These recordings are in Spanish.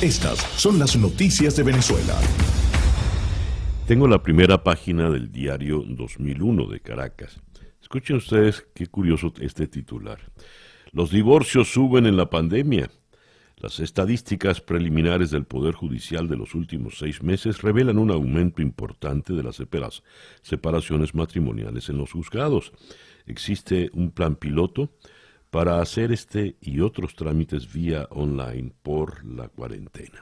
Estas son las noticias de Venezuela. Tengo la primera página del diario 2001 de Caracas. Escuchen ustedes qué curioso este titular. Los divorcios suben en la pandemia. Las estadísticas preliminares del Poder Judicial de los últimos 6 meses revelan un aumento importante de las separaciones matrimoniales en los juzgados. Existe un plan piloto para hacer este y otros trámites vía online por la cuarentena.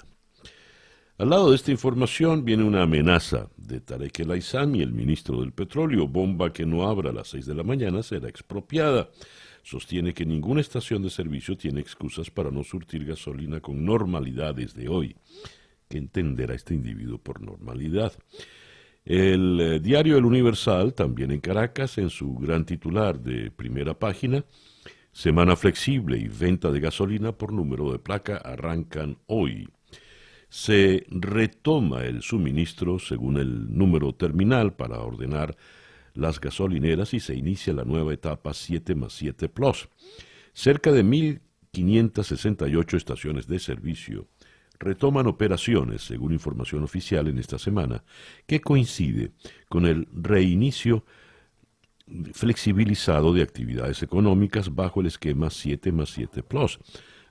Al lado de esta información viene una amenaza de Tarek El Aissami, el ministro del Petróleo. Bomba que no abra a las 6 de la mañana será expropiada. Sostiene que ninguna estación de servicio tiene excusas para no surtir gasolina con normalidad desde hoy. ¿Qué entenderá este individuo por normalidad? El diario El Universal, también en Caracas, en su gran titular de primera página, semana flexible y venta de gasolina por número de placa arrancan hoy. Se retoma el suministro según el número terminal para ordenar las gasolineras y se inicia la nueva etapa 7+7 Plus. Cerca de 1.568 estaciones de servicio retoman operaciones, según información oficial en esta semana, que coincide con el reinicio flexibilizado de actividades económicas bajo el esquema 7+7 Plus,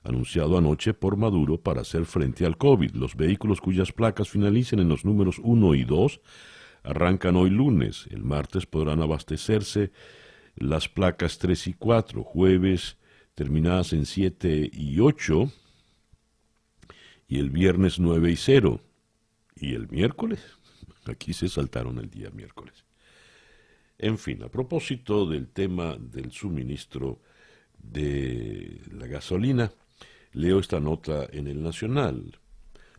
anunciado anoche por Maduro para hacer frente al COVID. Los vehículos cuyas placas finalicen en los números 1 y 2 arrancan hoy lunes. El martes podrán abastecerse las placas 3 y 4, jueves terminadas en 7 y 8, y el viernes 9 y 0. ¿Y el miércoles? Aquí se saltaron el día miércoles. En fin, a propósito del tema del suministro de la gasolina, leo esta nota en El Nacional.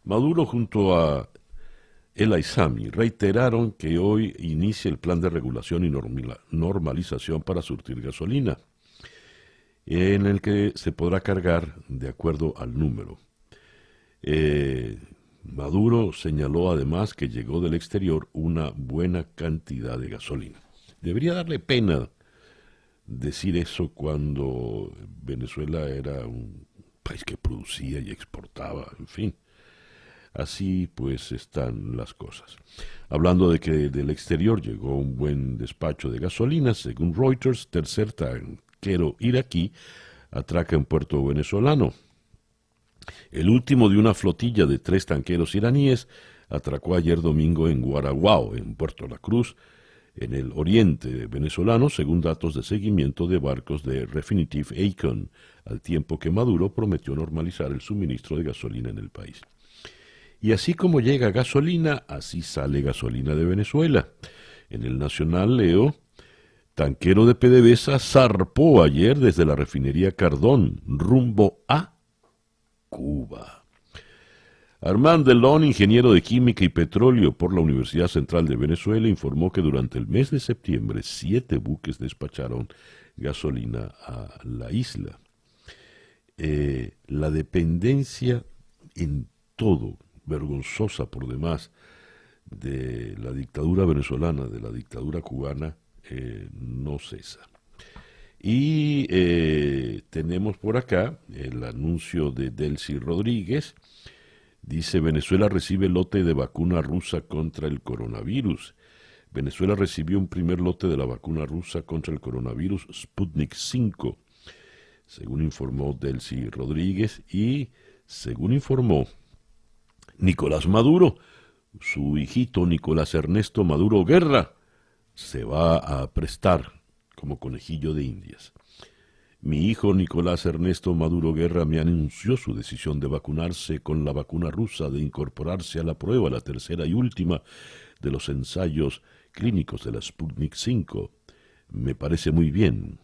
Maduro junto a El Aissami reiteraron que hoy inicia el plan de regulación y normalización para surtir gasolina, en el que se podrá cargar de acuerdo al número. Maduro señaló además que llegó del exterior una buena cantidad de gasolina. Debería darle pena decir eso cuando Venezuela era un país que producía y exportaba, en fin. Así pues están las cosas. Hablando de que del exterior llegó un buen despacho de gasolina, según Reuters, tercer tanquero iraquí atraca en puerto venezolano. El último de una flotilla de 3 tanqueros iraníes atracó ayer domingo en Guaraguao, en Puerto La Cruz, en el oriente venezolano, según datos de seguimiento de barcos de Refinitiv Aecon, al tiempo que Maduro prometió normalizar el suministro de gasolina en el país. Y así como llega gasolina, así sale gasolina de Venezuela. En El Nacional leo, tanquero de PDVSA zarpó ayer desde la refinería Cardón, rumbo a Cuba. Armand Delon, ingeniero de Química y Petróleo por la Universidad Central de Venezuela, informó que durante el mes de septiembre 7 buques despacharon gasolina a la isla. La dependencia en todo, vergonzosa por demás, de la dictadura venezolana, de la dictadura cubana, no cesa. Y tenemos por acá el anuncio de Delcy Rodríguez. Dice, Venezuela recibe lote de vacuna rusa contra el coronavirus. Venezuela recibió un primer lote de la vacuna rusa contra el coronavirus Sputnik 5, según informó Delcy Rodríguez, y según informó Nicolás Maduro, su hijito Nicolás Ernesto Maduro Guerra se va a prestar como conejillo de Indias. Mi hijo Nicolás Ernesto Maduro Guerra me anunció su decisión de vacunarse con la vacuna rusa, de incorporarse a la prueba, la tercera y última de los ensayos clínicos de la Sputnik 5. Me parece muy bien.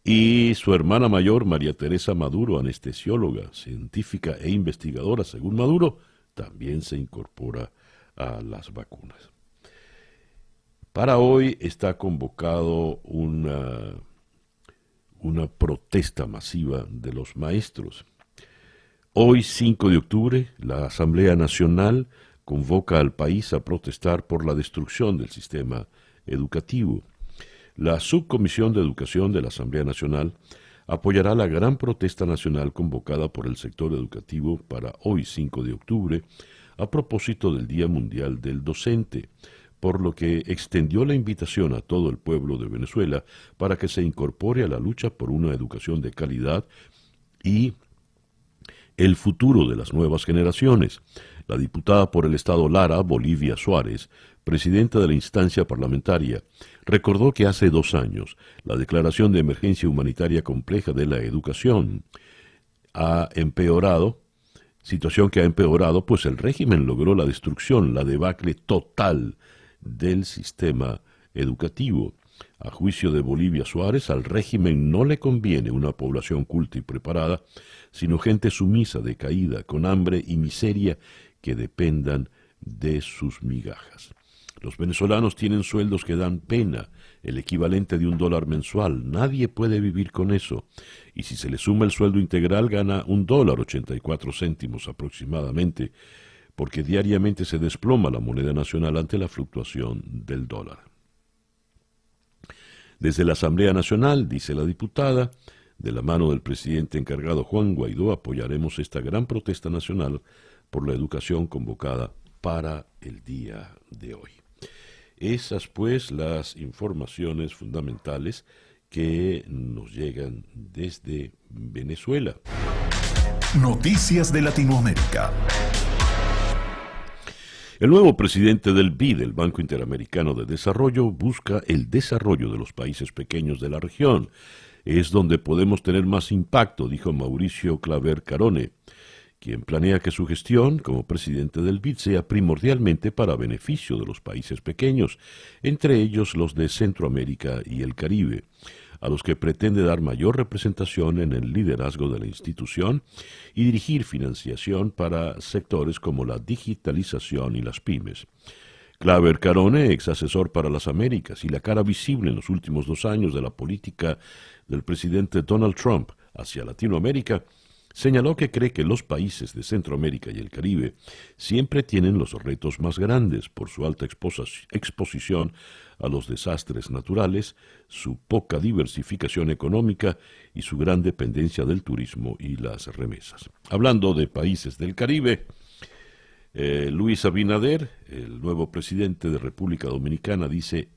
Y su hermana mayor, María Teresa Maduro, anestesióloga, científica e investigadora, según Maduro, también se incorpora a las vacunas. Para hoy está convocado una protesta masiva de los maestros. Hoy, 5 de octubre, la Asamblea Nacional convoca al país a protestar por la destrucción del sistema educativo. La Subcomisión de Educación de la Asamblea Nacional apoyará la gran protesta nacional convocada por el sector educativo para hoy 5 de octubre a propósito del Día Mundial del Docente, por lo que extendió la invitación a todo el pueblo de Venezuela para que se incorpore a la lucha por una educación de calidad y el futuro de las nuevas generaciones. La diputada por el Estado Lara, Bolivia Suárez, presidenta de la instancia parlamentaria, recordó que hace 2 años la declaración de emergencia humanitaria compleja de la educación ha empeorado, situación que ha empeorado, pues el régimen logró la destrucción, la debacle total del sistema educativo. A juicio de Bolivia Suárez, al régimen no le conviene una población culta y preparada, sino gente sumisa, decaída, con hambre y miseria que dependan de sus migajas. Los venezolanos tienen sueldos que dan pena, el equivalente de $1 mensual. Nadie puede vivir con eso. Y si se le suma el sueldo integral, gana $1.84 aproximadamente, porque diariamente se desploma la moneda nacional ante la fluctuación del dólar. Desde la Asamblea Nacional, dice la diputada, de la mano del presidente encargado Juan Guaidó, apoyaremos esta gran protesta nacional por la educación convocada para el día de hoy. Esas pues las informaciones fundamentales que nos llegan desde Venezuela. Noticias de Latinoamérica. El nuevo presidente del BID, el Banco Interamericano de Desarrollo, busca el desarrollo de los países pequeños de la región. Es donde podemos tener más impacto, dijo Mauricio Claver Carone, quien planea que su gestión como presidente del BID sea primordialmente para beneficio de los países pequeños, entre ellos los de Centroamérica y el Caribe, a los que pretende dar mayor representación en el liderazgo de la institución y dirigir financiación para sectores como la digitalización y las pymes. Claver Carone, ex asesor para las Américas y la cara visible en los últimos 2 años de la política del presidente Donald Trump hacia Latinoamérica, señaló que cree que los países de Centroamérica y el Caribe siempre tienen los retos más grandes por su alta exposición a los desastres naturales, su poca diversificación económica y su gran dependencia del turismo y las remesas. Hablando de países del Caribe, Luis Abinader, el nuevo presidente de República Dominicana, dice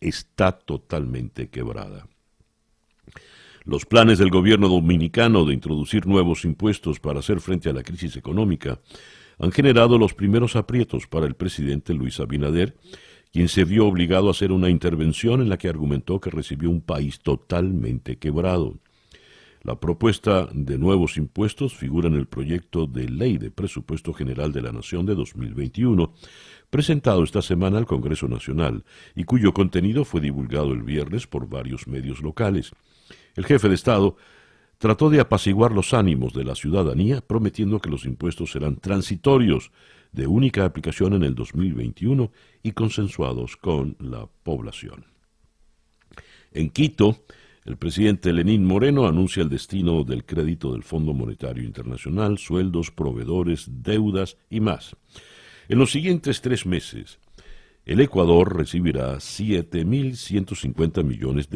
está totalmente quebrada. Los planes del gobierno dominicano de introducir nuevos impuestos para hacer frente a la crisis económica han generado los primeros aprietos para el presidente Luis Abinader, quien se vio obligado a hacer una intervención en la que argumentó que recibió un país totalmente quebrado. La propuesta de nuevos impuestos figura en el proyecto de Ley de Presupuesto General de la Nación de 2021, presentado esta semana al Congreso Nacional, y cuyo contenido fue divulgado el viernes por varios medios locales. El jefe de Estado trató de apaciguar los ánimos de la ciudadanía, prometiendo que los impuestos serán transitorios, de única aplicación en el 2021 y consensuados con la población. En Quito, el presidente Lenín Moreno anuncia el destino del crédito del Fondo Monetario Internacional, sueldos, proveedores, deudas y más. En los siguientes 3 meses, el Ecuador recibirá $7.150 millones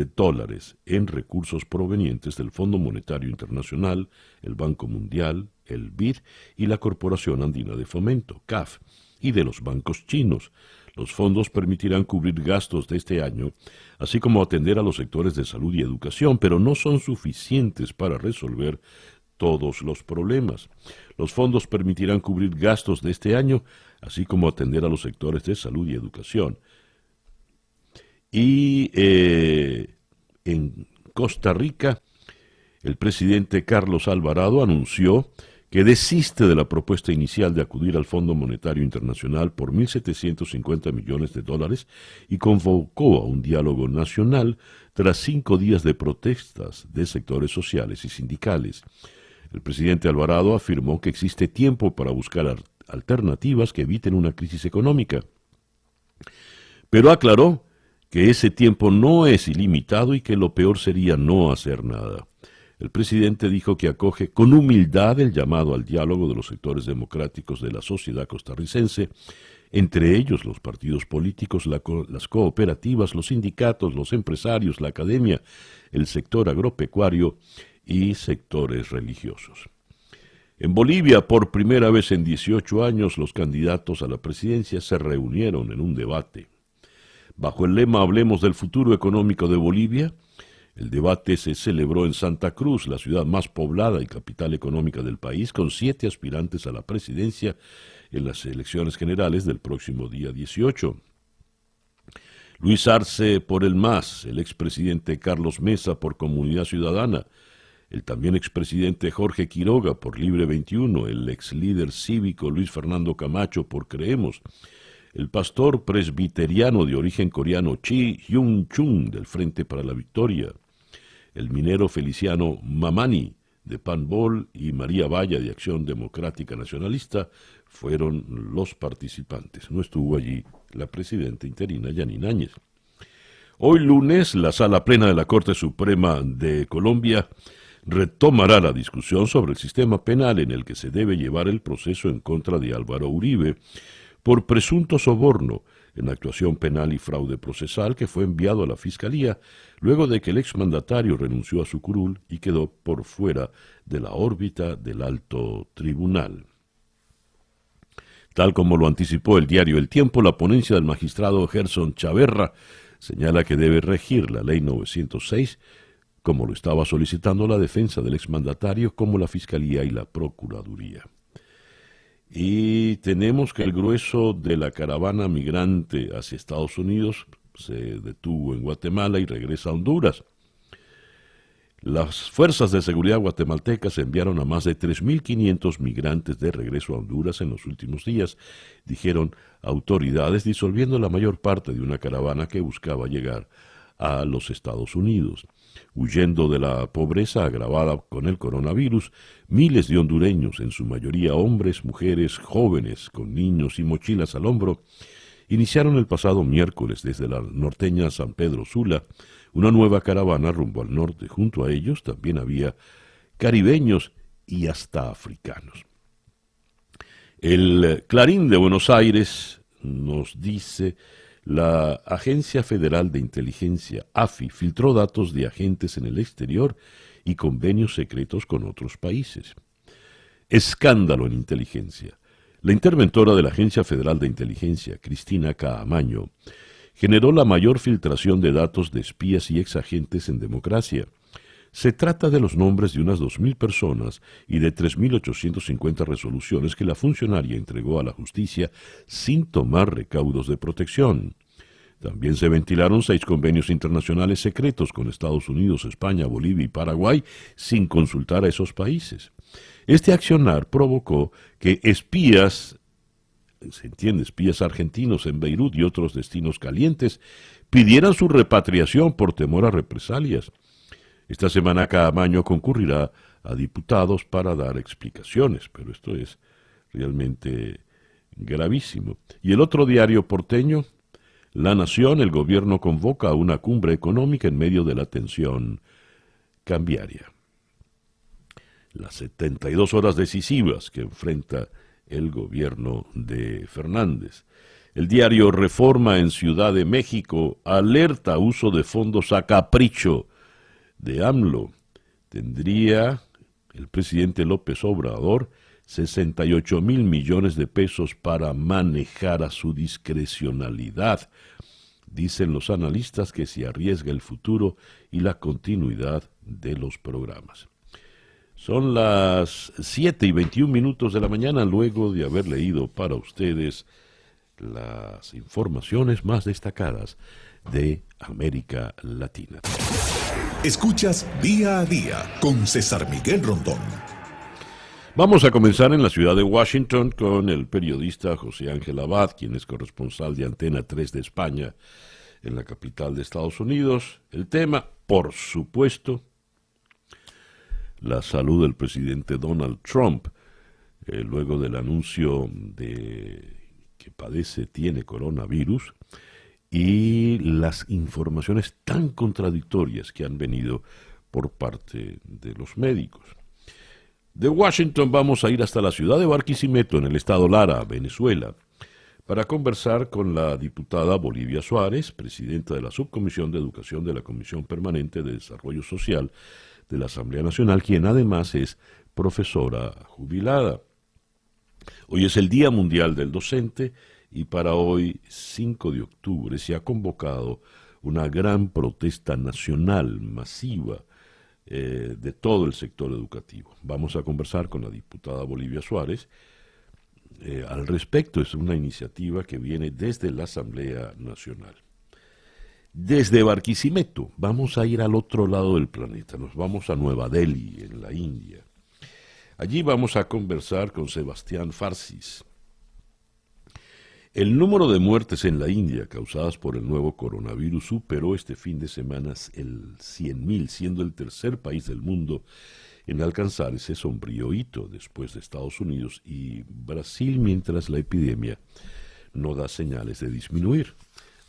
en recursos provenientes del Fondo Monetario Internacional, el Banco Mundial, el BID y la Corporación Andina de Fomento, CAF, y de los bancos chinos. Los fondos permitirán cubrir gastos de este año, así como atender a los sectores de salud y educación, pero no son suficientes para resolver todos los problemas. Los fondos permitirán cubrir gastos de este año, así como atender a los sectores de salud y educación. Y en Costa Rica, el presidente Carlos Alvarado anunció que desiste de la propuesta inicial de acudir al Fondo Monetario Internacional por $1.750 millones y convocó a un diálogo nacional tras 5 días de protestas de sectores sociales y sindicales. El presidente Alvarado afirmó que existe tiempo para buscar alternativas que eviten una crisis económica, pero aclaró que ese tiempo no es ilimitado y que lo peor sería no hacer nada. El presidente dijo que acoge con humildad el llamado al diálogo de los sectores democráticos de la sociedad costarricense, entre ellos los partidos políticos, las cooperativas, los sindicatos, los empresarios, la academia, el sector agropecuario y sectores religiosos. En Bolivia, por primera vez en 18 años, los candidatos a la presidencia se reunieron en un debate. Bajo el lema Hablemos del futuro económico de Bolivia, el debate se celebró en Santa Cruz, la ciudad más poblada y capital económica del país, con 7 aspirantes a la presidencia en las elecciones generales del próximo día 18. Luis Arce por el MAS, el expresidente Carlos Mesa por Comunidad Ciudadana, el también expresidente Jorge Quiroga por Libre 21, el ex líder cívico Luis Fernando Camacho por Creemos, el pastor presbiteriano de origen coreano Chi Hyun Chung del Frente para la Victoria, el minero Feliciano Mamani de Panbol y María Valla de Acción Democrática Nacionalista fueron los participantes. No estuvo allí la presidenta interina Yanine Áñez. Hoy lunes, la Sala Plena de la Corte Suprema de Colombia retomará la discusión sobre el sistema penal en el que se debe llevar el proceso en contra de Álvaro Uribe por presunto soborno en actuación penal y fraude procesal que fue enviado a la Fiscalía luego de que el exmandatario renunció a su curul y quedó por fuera de la órbita del alto tribunal. Tal como lo anticipó el diario El Tiempo, la ponencia del magistrado Gerson Chaverra señala que debe regir la Ley 906, como lo estaba solicitando la defensa del exmandatario, como la Fiscalía y la Procuraduría. Y tenemos que el grueso de la caravana migrante hacia Estados Unidos se detuvo en Guatemala y regresa a Honduras. Las fuerzas de seguridad guatemaltecas enviaron a más de 3.500 migrantes de regreso a Honduras en los últimos días, dijeron autoridades, disolviendo la mayor parte de una caravana que buscaba llegar a los Estados Unidos. Huyendo de la pobreza agravada con el coronavirus, miles de hondureños, en su mayoría hombres, mujeres, jóvenes, con niños y mochilas al hombro, iniciaron el pasado miércoles desde la norteña San Pedro Sula una nueva caravana rumbo al norte. Junto a ellos también había caribeños y hasta africanos. El Clarín de Buenos Aires nos dice: la Agencia Federal de Inteligencia, AFI, filtró datos de agentes en el exterior y convenios secretos con otros países. Escándalo en inteligencia. La interventora de la Agencia Federal de Inteligencia, Cristina Caamaño, generó la mayor filtración de datos de espías y exagentes en democracia. Se trata de los nombres de unas 2.000 personas y de 3.850 resoluciones que la funcionaria entregó a la justicia sin tomar recaudos de protección. También se ventilaron 6 convenios internacionales secretos con Estados Unidos, España, Bolivia y Paraguay sin consultar a esos países. Este accionar provocó que espías, se entiende, espías argentinos en Beirut y otros destinos calientes, pidieran su repatriación por temor a represalias. Esta semana Caamaño concurrirá a diputados para dar explicaciones, pero esto es realmente gravísimo. Y el otro diario porteño, La Nación, el gobierno convoca a una cumbre económica en medio de la tensión cambiaria. Las 72 horas decisivas que enfrenta el gobierno de Fernández. El diario Reforma en Ciudad de México alerta uso de fondos a capricho de AMLO. Tendría el presidente López Obrador 68 mil millones de pesos para manejar a su discrecionalidad. Dicen los analistas que se arriesga el futuro y la continuidad de los programas. Son las 7:21 de la mañana, luego de haber leído para ustedes las informaciones más destacadas de América Latina. Escuchas Día a Día con César Miguel Rondón. Vamos a comenzar en la ciudad de Washington con el periodista José Ángel Abad, quien es corresponsal de Antena 3 de España en la capital de Estados Unidos. El tema, por supuesto, la salud del presidente Donald Trump, luego del anuncio de que tiene coronavirus, y las informaciones tan contradictorias que han venido por parte de los médicos. De Washington vamos a ir hasta la ciudad de Barquisimeto, en el estado Lara, Venezuela, para conversar con la diputada Bolivia Suárez, presidenta de la Subcomisión de Educación de la Comisión Permanente de Desarrollo Social de la Asamblea Nacional, quien además es profesora jubilada. Hoy es el Día Mundial del Docente y para hoy, 5 de octubre, se ha convocado una gran protesta nacional masiva de todo el sector educativo. Vamos a conversar con la diputada Bolivia Suárez al respecto. Es una iniciativa que viene desde la Asamblea Nacional. Desde Barquisimeto vamos a ir al otro lado del planeta, nos vamos a Nueva Delhi, en la India. Allí vamos a conversar con Sebastián Farsis. El número de muertes en la India causadas por el nuevo coronavirus superó este fin de semana el 100.000, siendo el tercer país del mundo en alcanzar ese sombrío hito después de Estados Unidos y Brasil, mientras la epidemia no da señales de disminuir.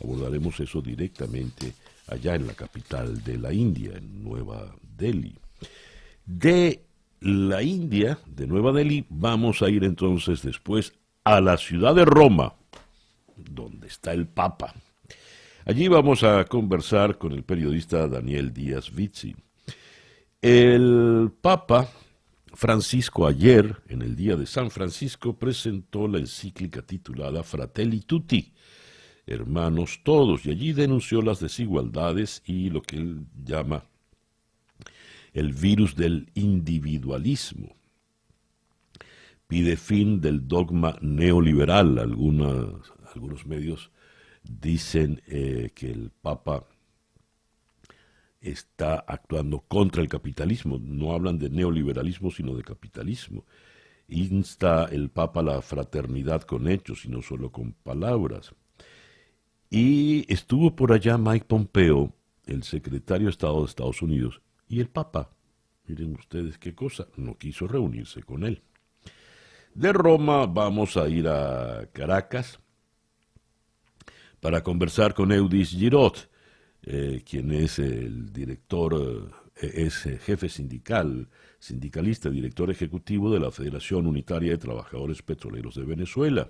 Abordaremos eso directamente allá en la capital de la India, en Nueva Delhi. De la India, de Nueva Delhi, vamos a ir entonces después a la ciudad de Roma, donde está el Papa. Allí vamos a conversar con el periodista Daniel Díaz Vizzi. El Papa Francisco ayer, en el Día de San Francisco, presentó la encíclica titulada Fratelli Tutti, Hermanos Todos, y allí denunció las desigualdades y lo que él llama el virus del individualismo. Pide fin del dogma neoliberal. Algunos medios dicen que el Papa está actuando contra el capitalismo. No hablan de neoliberalismo, sino de capitalismo. Insta el Papa a la fraternidad con hechos y no solo con palabras. Y estuvo por allá Mike Pompeo, el secretario de Estado de Estados Unidos, y el Papa, miren ustedes qué cosa, no quiso reunirse con él. De Roma vamos a ir a Caracas para conversar con Eudis Girot, quien es el director, es jefe sindicalista, director ejecutivo de la Federación Unitaria de Trabajadores Petroleros de Venezuela.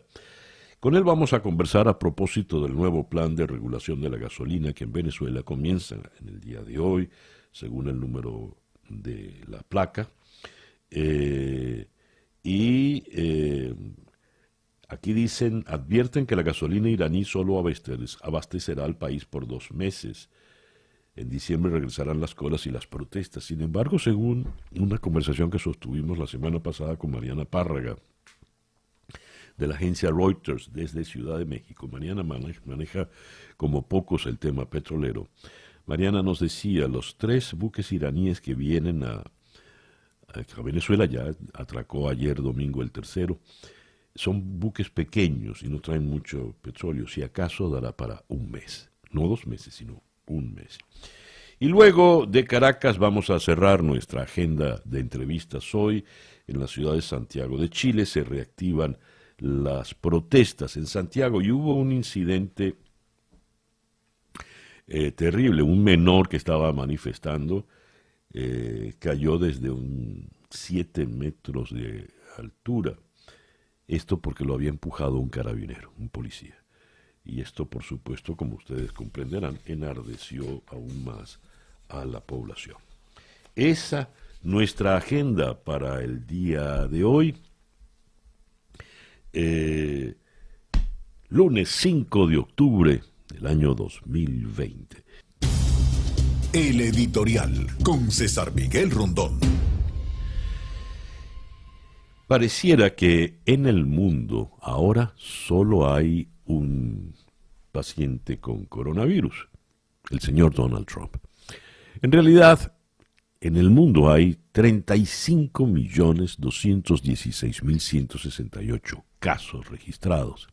Con él vamos a conversar a propósito del nuevo plan de regulación de la gasolina que en Venezuela comienza en el día de hoy, según el número de la placa. Aquí dicen, advierten que la gasolina iraní solo abastecerá al país por 2 meses. En diciembre regresarán las colas y las protestas. Sin embargo, según una conversación que sostuvimos la semana pasada con Mariana Párraga, de la agencia Reuters desde Ciudad de México, Mariana maneja como pocos el tema petrolero. Mariana nos decía, los 3 buques iraníes que vienen a Venezuela, ya atracó ayer domingo el tercero, son buques pequeños y no traen mucho petróleo, si acaso dará para 1 mes, no 2 meses, sino 1 mes. Y luego de Caracas vamos a cerrar nuestra agenda de entrevistas hoy. En la ciudad de Santiago de Chile se reactivan las protestas en Santiago y hubo un incidente terrible. Un menor que estaba manifestando cayó desde 7 metros de altura. Esto porque lo había empujado un carabinero, un policía. Y esto, por supuesto, como ustedes comprenderán, enardeció aún más a la población. Esa nuestra agenda para el día de hoy. Lunes 5 de octubre del año 2020. El editorial con César Miguel Rondón. Pareciera que en el mundo ahora solo hay un paciente con coronavirus, el señor Donald Trump. En realidad, en el mundo hay 35.216.168 casos registrados.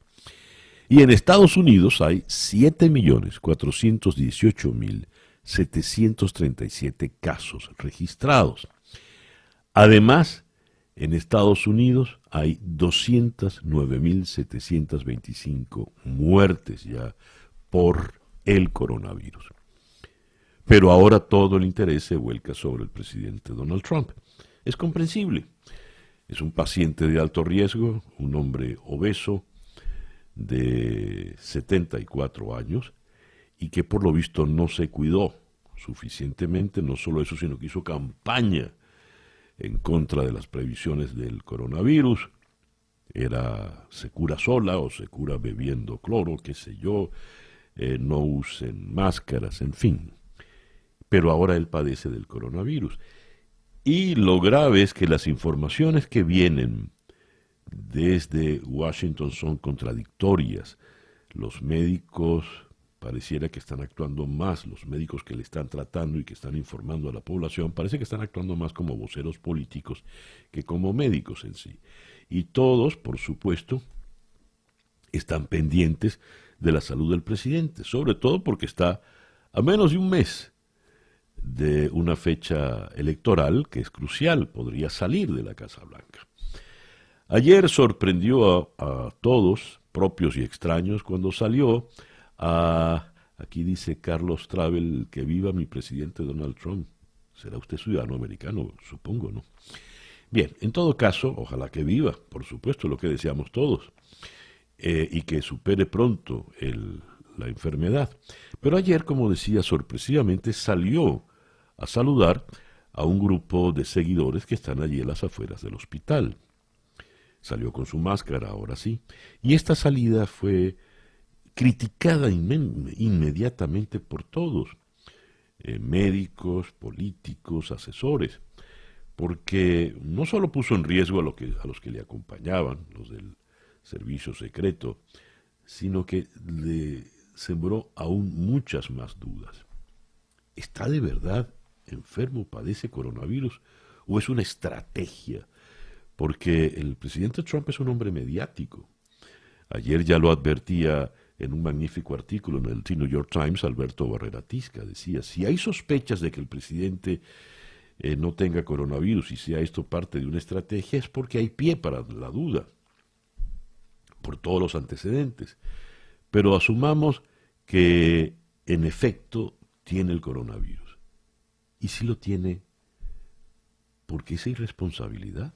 Y en Estados Unidos hay 7.418.737 casos registrados. Además, en Estados Unidos hay 209.725 muertes ya por el coronavirus. Pero ahora todo el interés se vuelca sobre el presidente Donald Trump. Es comprensible. Es un paciente de alto riesgo, un hombre obeso de 74 años y que por lo visto no se cuidó suficientemente, no solo eso, sino que hizo campaña en contra de las previsiones del coronavirus. Se cura sola o se cura bebiendo cloro, qué sé yo, no usen máscaras, en fin. Pero ahora él padece del coronavirus. Y lo grave es que las informaciones que vienen desde Washington son contradictorias. Los médicos pareciera que están actuando más, los médicos que le están tratando y que están informando a la población, parece que están actuando más como voceros políticos que como médicos en sí. Y todos, por supuesto, están pendientes de la salud del presidente, sobre todo porque está a menos de un mes de una fecha electoral que es crucial, podría salir de la Casa Blanca. Ayer sorprendió a todos, propios y extraños, cuando salió aquí dice Carlos Travel, que viva mi presidente Donald Trump. ¿Será usted ciudadano americano? Supongo, ¿no? Bien, en todo caso, ojalá que viva, por supuesto, lo que deseamos todos, y que supere pronto la enfermedad. Pero ayer, como decía, sorpresivamente salió a saludar a un grupo de seguidores que están allí en las afueras del hospital. Salió con su máscara, ahora sí, y esta salida fue criticada inmediatamente por todos, médicos, políticos, asesores, porque no solo puso en riesgo a los que le acompañaban, los del servicio secreto, sino que le sembró aún muchas más dudas. ¿Está de verdad enfermo, padece coronavirus, o es una estrategia? Porque el presidente Trump es un hombre mediático. Ayer ya lo advertía en un magnífico artículo en el The New York Times, Alberto Barrera Tisca, decía, si hay sospechas de que el presidente no tenga coronavirus y sea esto parte de una estrategia, es porque hay pie para la duda, por todos los antecedentes. Pero asumamos que en efecto tiene el coronavirus. Y si lo tiene, ¿por qué esa irresponsabilidad?